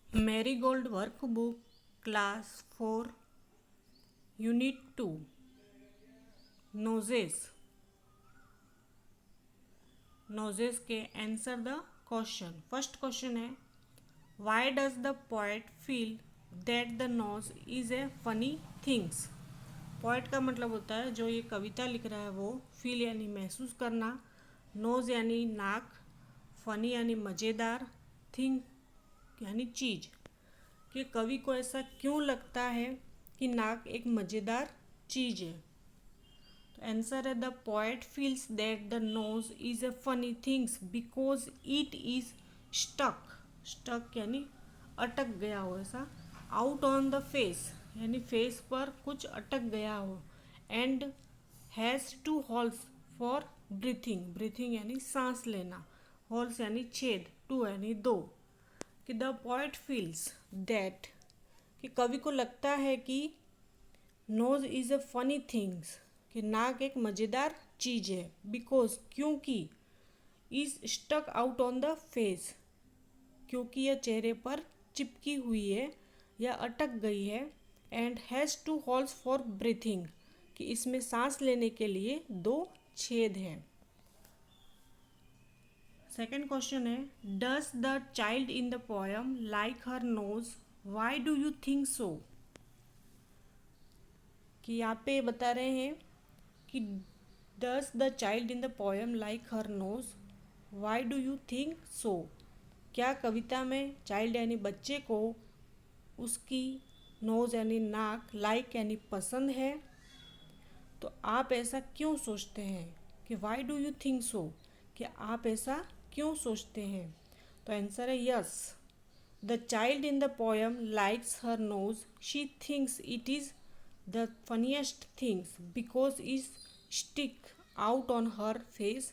Marigold workbook class 4 unit 2 noses के answer the question. First question है, why does the poet feel that the nose is a funny things. Poet का मतलब होता है जो ये कविता लिख रहा है वो फील यानी महसूस करना, नोज यानी नाक, फनी यानी मज़ेदार, थिंग यानी चीज़। कि कवि को ऐसा क्यों लगता है कि नाक एक मज़ेदार चीज़ है। तो आंसर है, the poet feels that the nose is a funny things because it is stuck यानी अटक गया हो, ऐसा आउट ऑन द फेस यानी फेस पर कुछ अटक गया हो, and has two holes for breathing यानी सांस लेना, होल्स यानी छेद, टू यानी दो। कि द पोएट फील्स दैट कि कवि को लगता है कि nose is a funny things कि नाक एक मज़ेदार चीज़ है, बिकॉज क्योंकि is stuck out on the face क्योंकि यह चेहरे पर चिपकी हुई है या अटक गई है, and has two holes for breathing कि इसमें सांस लेने के लिए दो छेद हैं। सेकेंड क्वेश्चन है, does the child in the poem like her nose, why do you think so. कि यहाँ पे बता रहे हैं कि does the child in the poem like her nose, why do you think so. क्या कविता में चाइल्ड यानी बच्चे को उसकी नोज यानी नाक, लाइक यानी पसंद है, तो आप ऐसा क्यों सोचते हैं। कि why do you think so कि आप ऐसा क्यों सोचते हैं। तो आंसर है yes, the child in the poem likes her nose, she thinks it is the funniest things because is stick out on her face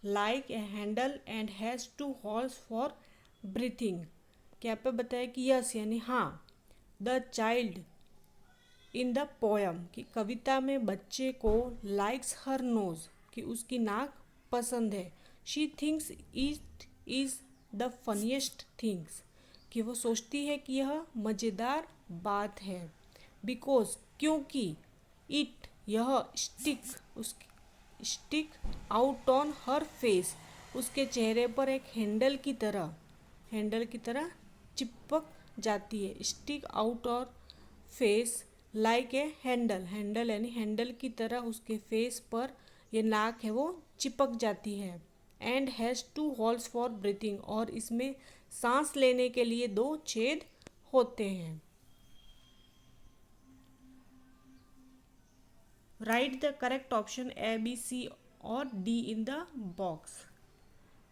like a handle and has two holes for breathing. क्या पे बताया कि yes यानी हाँ, the child in the poem कि कविता में बच्चे को लाइक्स हर नोज कि उसकी नाक पसंद है, she thinks it is the funniest things कि वो सोचती है कि यह मज़ेदार बात है, बिकॉज क्योंकि इट यह stick out on her face उसके चेहरे पर एक हैंडल की तरह चिपक जाती है। स्टिक आउट और फेस लाइक ए हैंडल यानी हैंडल की तरह उसके फेस पर ये नाक है वो चिपक जाती है, and has two holes for breathing और इसमें सांस लेने के लिए दो छेद होते हैं। Write the correct option A, B, C और D in the box.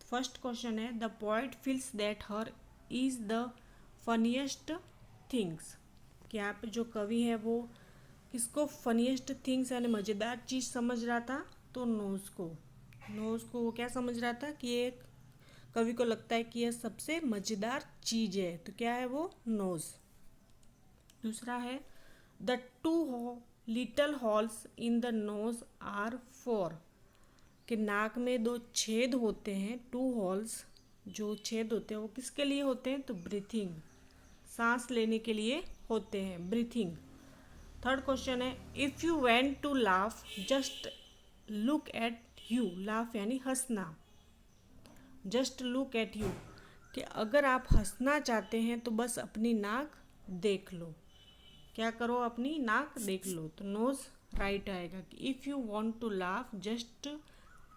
First question है, the poet feels that her is the funniest things. कि यहाँ पे जो कवि है वो किसको फनीएस्ट थिंग्स यानी मज़ेदार चीज़ समझ रहा था। तो नोज़ को वो क्या समझ रहा था कि ये कवि को लगता है कि यह सबसे मज़ेदार चीज़ है, तो क्या है वो नोज़। दूसरा है, the two little holes in the nose are for. कि नाक में दो छेद होते हैं, टू हॉल्स जो छेद होते हैं वो किसके लिए होते हैं। तो ब्रीथिंग सांस लेने के लिए होते हैं, ब्रीथिंग। थर्ड क्वेश्चन है, if you went to laugh just look at you. Laugh यानी हंसना, जस्ट लुक एट यू कि अगर आप हंसना चाहते हैं तो बस अपनी नाक देख लो। क्या करो, अपनी नाक देख लो। तो नोज राइट आएगा कि if you want to laugh just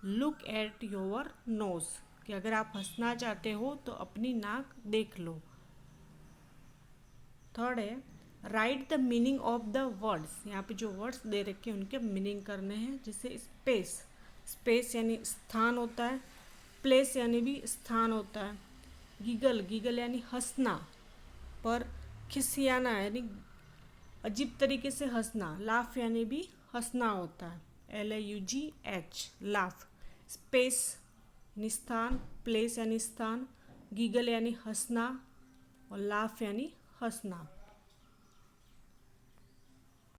look at your nose कि अगर आप हंसना चाहते हो तो अपनी नाक देख लो। थर्ड है, right the meaning of the words. यहाँ पे जो वर्ड्स दे रखे हैं उनके मीनिंग करने हैं। जैसे स्पेस यानी स्थान होता है, प्लेस यानी भी स्थान होता है, गीगल यानी हंसना, पर खिसियाना यानी अजीब तरीके से हंसना, लाफ यानी भी हंसना होता है, LAUGH लाफ। स्पेस यानी स्थान, प्लेस यानी स्थान, गीगल यानी हंसना और लाफ यानी हंसना।